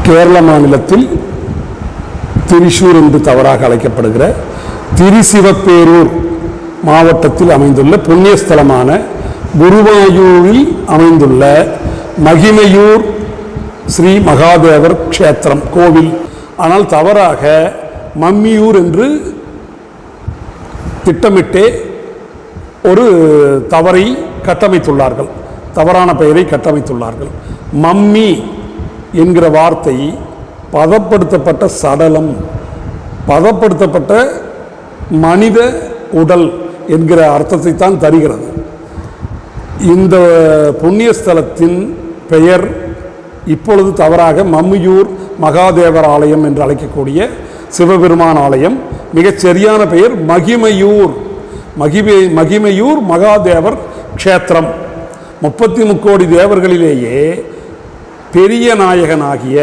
கேரள மாநிலத்தில் திரிசூர் என்று தவறாக அழைக்கப்படுகிற திரிசிவப்பேரூர் மாவட்டத்தில் அமைந்துள்ள புண்ணியஸ்தலமான குருவாயூரில் அமைந்துள்ள மகிமையூர் ஸ்ரீ மகாதேவர் க்ஷேத்திரம் கோவில். ஆனால் தவறாக மம்மியூர் என்று திட்டமிட்டே ஒரு தவறை கட்டமைத்துள்ளார்கள், தவறான பெயரை கட்டமைத்துள்ளார்கள். மம்மி என்கிற வார்த்தை பதப்படுத்தப்பட்ட சடலம், பதப்படுத்தப்பட்ட மனித உடல் என்கிற அர்த்தத்தை தான் தருகிறது. இந்த புண்ணியஸ்தலத்தின் பெயர் இப்பொழுது தவறாக மம்மியூர் மகாதேவர் ஆலயம் என்று அழைக்கக்கூடிய சிவபெருமான் ஆலயம். மிகச் சரியான பெயர் மகிமையூர், மகிமையூர் மகாதேவர் க்ஷேத்திரம். 33 கோடி தேவர்களிலேயே பெரிய நாயகனாகிய